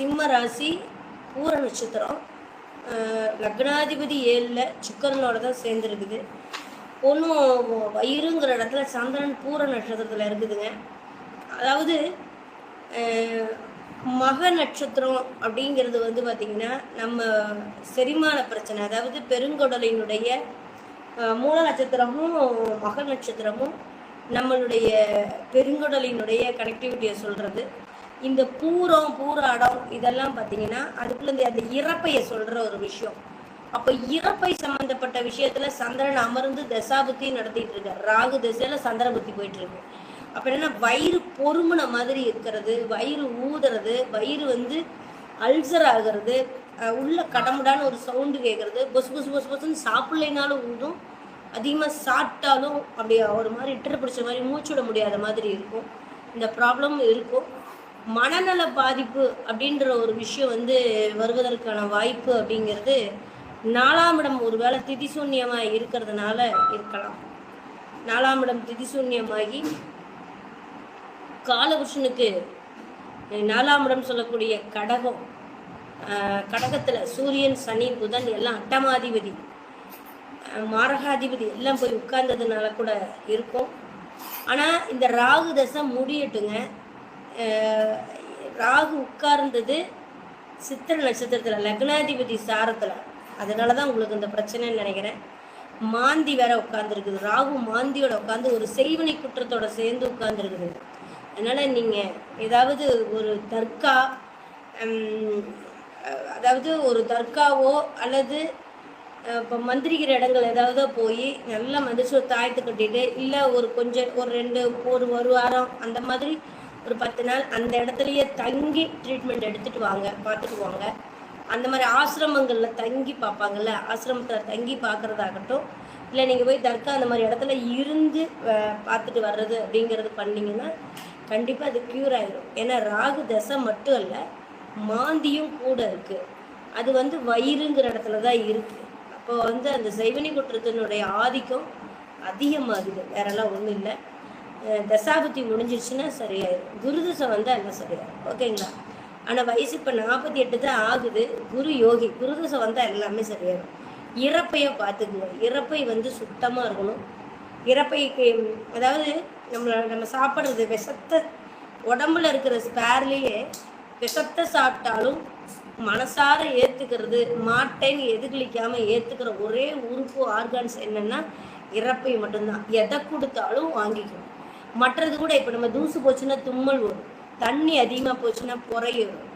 சிம்ம ராசி பூர நட்சத்திரம். லக்னாதிபதி 7ல் சுக்கரனோட தான் சேர்ந்துருக்குது. ஒன்றும் வயிறுங்கிற இடத்துல சந்திரன் பூர நட்சத்திரத்தில் இருக்குதுங்க. அதாவது மக நட்சத்திரம் அப்படிங்கிறது வந்து பார்த்திங்கன்னா நம்ம செரிமான பிரச்சனை, அதாவது பெருங்குடலினுடைய மூல நட்சத்திரமும் மக நட்சத்திரமும் நம்மளுடைய பெருங்குடலினுடைய கனெக்டிவிட்டியை சொல்கிறது. இந்த பூராடம் இதெல்லாம் பார்த்தீங்கன்னா அதுக்குள்ள அந்த இறப்பையை சொல்கிற ஒரு விஷயம். அப்போ இறப்பை சம்மந்தப்பட்ட விஷயத்தில் சந்திரன் அமர்ந்து தசாபுத்தி நடத்திட்டு இருக்கார். ராகு திசையில் சந்திர புத்தி போயிட்டு இருக்கு. அப்போ என்னன்னா வயிறு பொறுமுன மாதிரி இருக்கிறது, வயிறு ஊதுறது, வயிறு வந்து அல்சர் ஆகிறது, உள்ள கடமுடான்னு ஒரு சவுண்டு கேட்கறது, பொசு பொசு பொசு பொசுன்னு சாப்பிட்லைனாலும் ஊதும், அதிகமாக சாப்பிட்டாலும் அப்படி ஒரு மாதிரி இட்டரை பிடிச்ச மாதிரி மூச்சு விட முடியாத மாதிரி இருக்கும். இந்த ப்ராப்ளம் இருக்கும். மனநல பாதிப்பு அப்படின்ற ஒரு விஷயம் வந்து வருவதற்கான வாய்ப்பு அப்படிங்கிறது 4ஆம் இடம் ஒருவேளை திதிசூன்யமாக இருக்கிறதுனால இருக்கலாம். 4ஆம் இடம் திதிசூன்யமாகி காலபுருஷனுக்கு 4ஆம் இடம் சொல்லக்கூடிய கடகத்தில் சூரியன் சனி புதன் எல்லாம் அட்டமாதிபதி மாரகாதிபதி எல்லாம் போய் உட்கார்ந்ததுனால கூட இருக்கும். ஆனால் இந்த ராகு தசை முடியட்டுங்க. ராகு உட்கார்ந்தது சித்திர நட்சத்திரத்தில் லக்னாதிபதி சாரத்தில், அதனால தான் உங்களுக்கு இந்த பிரச்சனைன்னு நினைக்கிறேன். மாந்தி வேற உட்காந்துருக்குது. ராகு மாந்தியோட உட்காந்து ஒரு செய்வினை குற்றத்தோட சேர்ந்து உட்காந்துருக்குது. அதனால் நீங்கள் ஏதாவது ஒரு அதாவது ஒரு தர்காவோ அல்லது இப்போ மந்திரிக்கிற இடங்கள் ஏதாவது போய் நல்லா மந்திரிச்சு ஒரு தாயத்தை கட்டிட்டு, இல்லை ஒரு வாரம் அந்த மாதிரி ஒரு 10 நாள் அந்த இடத்துலையே தங்கி ட்ரீட்மெண்ட் எடுத்துகிட்டு வாங்க, பார்த்துட்டு வாங்க. அந்த மாதிரி ஆசிரமங்களில் தங்கி பார்ப்பாங்கள்ல, ஆசிரமத்தில் தங்கி பார்க்குறதாகட்டும், இல்லை நீங்கள் போய் தர்கா அந்த மாதிரி இடத்துல இருந்து பார்த்துட்டு வர்றது அப்படிங்கிறது பண்ணிங்கன்னா கண்டிப்பாக அது க்யூர் ஆகிடும். ஏன்னா ராகு தசை மட்டும் இல்லை, மாந்தியும் கூட இருக்குது. அது வந்து வயிறுங்கிற இடத்துல தான் இருக்குது. அப்போ வந்து அந்த செய்வனி குற்றத்தினுடைய ஆதிக்கம் அதிகமாகுது, வேறெல்லாம் ஒன்றும் இல்லை. தசாபுத்தி முடிஞ்சிருச்சுன்னா சரியாயிடும். குருதசை வந்தால் எல்லாம் சரியாயிடும். ஓகேங்களா? ஆனால் வயசு இப்போ 48 தான் ஆகுது. குரு யோகி. குருதசை வந்தால் எல்லாமே சரியாயிடும். இறப்பையை பார்த்துக்குங்க. இறப்பை வந்து சுத்தமாக இருக்கணும். இறப்பைக்கு அதாவது நம்ம சாப்பிட்றது விஷத்தை உடம்புல இருக்கிற ஸ்பேர்லேயே விஷத்தை சாப்பிட்டாலும் மனசார ஏற்றுக்கிறது, மாட்டேன்னு எதிர்கலிக்காமல் ஏற்றுக்கிற ஒரே உறுப்பு ஆர்கான்ஸ் என்னென்னா இறப்பை மட்டும்தான். எதை கொடுத்தாலும் வாங்கிக்கணும். மற்றது கூட இப்போ நம்ம தூசு போச்சுன்னா தும்மல் வரும், தண்ணி அதிகமாக போச்சுன்னா புறை வரும்.